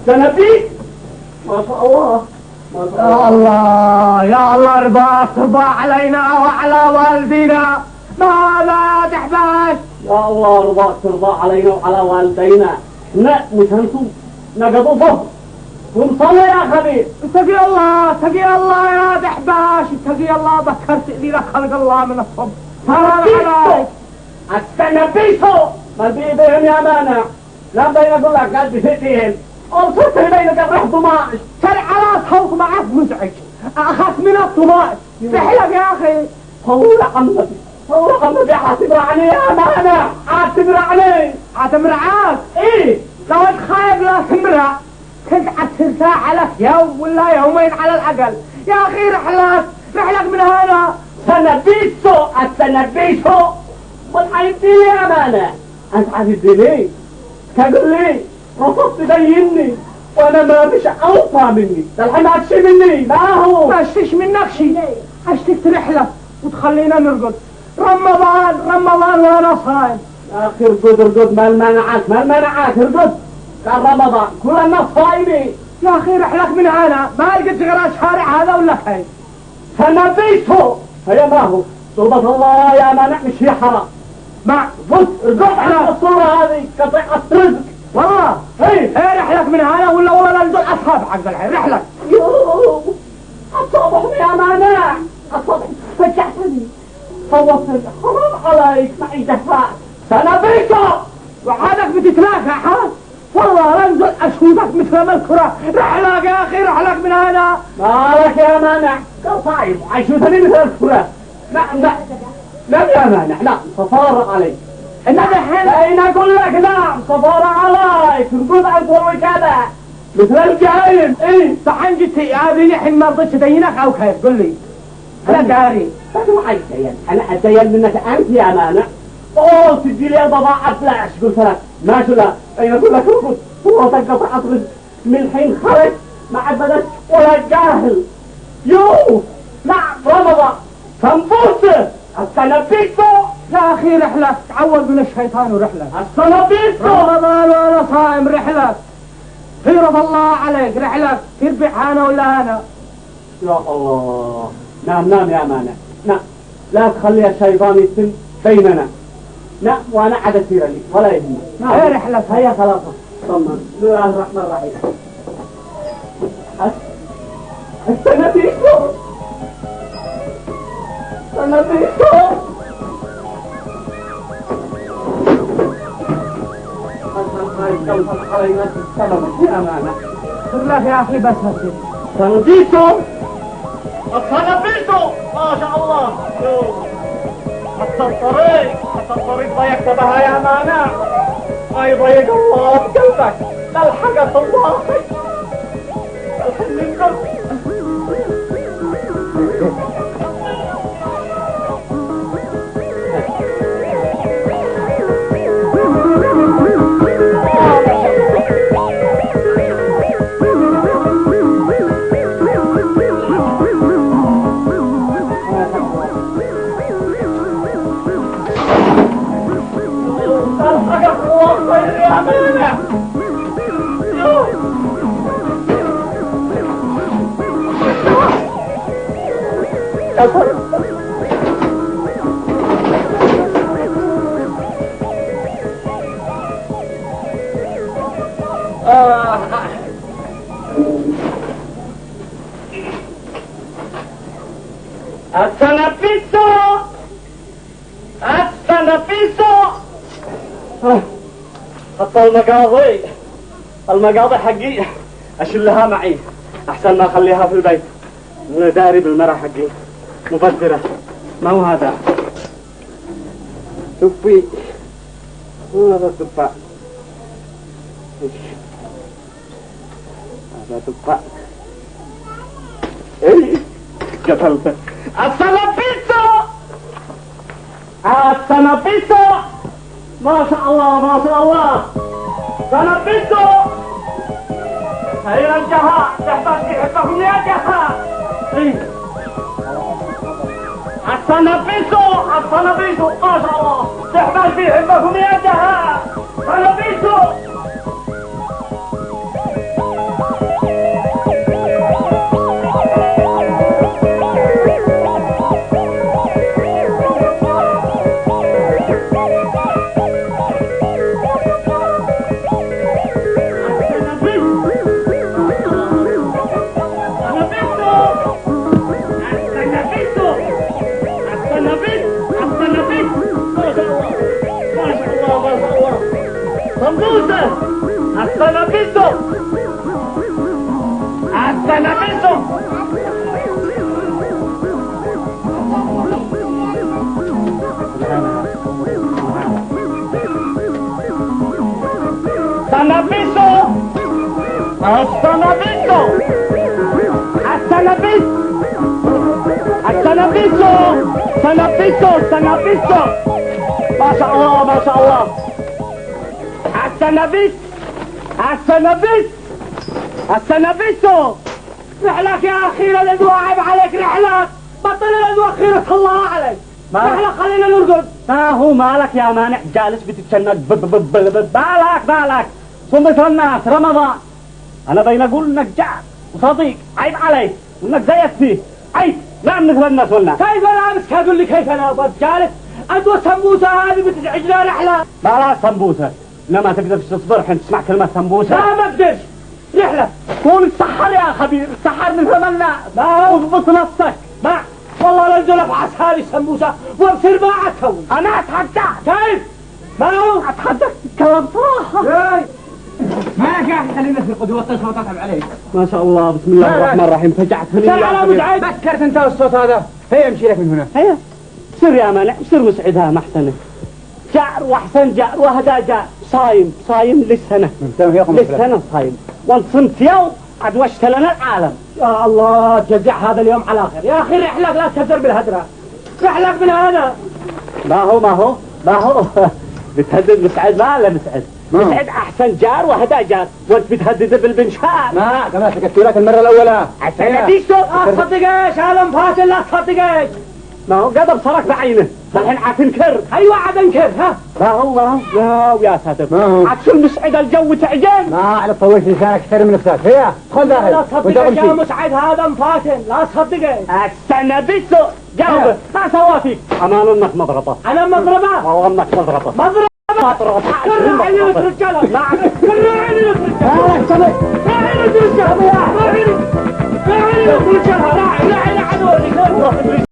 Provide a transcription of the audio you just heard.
سنبيك ما شاء الله يا الله يا الله ارضى علينا وعلى والدينا ماذا تحتاج؟ يا الله رضاك ترضى علينا وعلى والدينا. لا مش هنسوم نقضوا فضل ونصلي يا خبير. اتقي الله يا دحباش، اتقي الله ذكرت لي خلق الله من الصبر. سنبيكو السنبيكو ما بيدهم يا مانع. لا بين اقول لك قلبي فتيهم اوصلت بينك الرح طماش. شرع على صوت معك مزعج، اخاف من الطماش. سحلك يا اخي. طول عمتي حتمرعني يا مانع. حتمرعاك؟ ايه لو انت خايف لا تمرع كنت حترتاح لك يوم ولا يومين على الاقل. يا اخي رحلك من هنا. السنبيسو والحيديني يا مانع. انت حتديني تقول لي رفضت تبيني وانا ما مش اوطى مني. ده الحين ما تشي مني. ما هو ما اشتش منك شي، اشتكت رحلة وتخلينا نرقد. رمضان وانا صايم. يا اخي ارقد ما المنعك ارقد. كان رمضان كل الناس صايمين. يا اخي رحلك من هنا ما لقيت غير الشارع هذا ولا كيف؟ سنبيسو هي ما هو صوبة الله يا مانع مش هي حرام. ما بص ارقد على الصورة هذه قطيعة رزق والله. ايه رحلك من هنا ولا والله نزل اصحاب حق الحين رحلك. يوه اصابحني يا مانع. اصابحني فجعتني صوتني حرام عليك معي دفاع. سنبيسو وعادك بتتلاكى ها؟ والله انزل اشوفك مثل ما الكرة. رحلك يا اخي رحلك من هنا. مالك يا مانع؟ قال صايم عيشوتني مثل الكرة. نعم يا مانع نعم صفار عليك. انا دحين اين اقول لك نعم صفار عليك. نقول اسوي كذا مثل الجايم. ايه صحن جيت هذه الحين ما رضيتش ادينك او كيف؟ قل لي انا داري. ما اتدين انا اتدين منك انت يا مانع. اوه تدي لي البضاعة بلاش. قلت لك ماشي لا اين اقول لك رفض صورتك قطعة رزق من الحين خرج ما عبدك ولا جاهل. يو نعم رمضان سنبوسه السنبيسو. يا اخي رحلك تعوذ من الشيطان ورحلك. السنبيسو رمضان وانا صائم رحلك. غيرة الله عليك رحلك تربح هنا ولا هنا. يا الله نعم يا مانع نعم. لا تخلي الشيطان يتم بيننا. نعم وانا عاد اسير لي ولا يهمك. نعم رحلك هيا خلاص طمن. بسم الله الرحمن الرحيم. السنبيسو علينا السلام في امانه. قل لك يا اخي بس هسه سنبيسو السنبيسو ما شاء الله. حتى الطريق ضيقت بها يا مانع. ما يضيق الله بقلبك. للحقت الله الحين السنبيسو حتى المقاضي حقي اشلها معي احسن ما اخليها في البيت. انا داري بالمرة حقي مبذرة. ما هو هذا شوفي هذا التفاح. هذا تفاح. ايه قتلته. السنبيسو ما شاء الله سنبيسو. هيا الجهاء تحبكم يا جهاء. السنبيسو ما شاء الله تحبكم يا جهاء. سنبيسو سمبوسة السنابيسو السنابيسو سنابيسو السنابيسو السنابيس السنابيسو سنابيسو سنابيسو ما شاء الله ما شاء الله السنابيس السنابيس السنابيسو رحلك يا أخي الأدواء عيب عليك رحلك بطل الأدواء خيرة الله عليك رحلك خلينا نرقد ما هو مالك يا مانع جالس بتتشنق بالك صمت الناس رمضان انا بين اقول انك جعل وصديق عيب عليك وانك زيك فيه عيب لا مثل الناس والناس كيف انا امسك اقول لي كيف انا ابغى جالس ادوى سمبوسه هذه بتزعجنا رحله لا سمبوسه لا ما تقدرش تصبر حين تسمع كلمه سمبوسه لا ما اقدرش رحله قول السحر يا خبير السحر مثل ما الناس لا اضبط نفسك ما والله لنزل افعص هذه السمبوسه وابصير ما اتكون انا اتحداك كيف ما هو اتحداك كلام صراحه مالك يا اخي خلينا في القدوه صوتك عليك ما شاء الله بسم الله الرحمن الرحيم فجعتني سر على مزعج بكرت انت والصوت هذا هيا امشي لك من هنا هيا سر يا مانع سر مسعدها محسنه جار واحسن جار وهدى جار صايم للسنه للسنه صايم وانت صمت يوم عاد وشت لنا العالم يا الله تجزع هذا اليوم على خير يا اخي رحلك لا تكدر بالهدره رحلك من هذا ما هو بتهدد مسعد لا مسعد مسعد احسن جار وهدى جار وانت بتهدد بالبنشار ما كما سكت لك المره الاولى عسى لا تصدقش هذا مفاتن لا تصدقش ما هو قدر صرك بعينه الحين عاد تنكر ايوه عاد انكر ها ما هو يا ساتر عاد شو المسعد الجو تعجن ما على طولت لسانك كثير من نفسك هيا ادخل داخل لا تصدقش يا مسعد هذا مفاتن لا تصدقش استنى بيسو جاوبه ما سوى فيك امان انك مضربه انا مضربه والله انك مضربه كرر عيني لك رجاله كرر عيني لك رجاله راعي لك رجاله راعي لك رجاله راعي لك رجاله راعي لك عدواني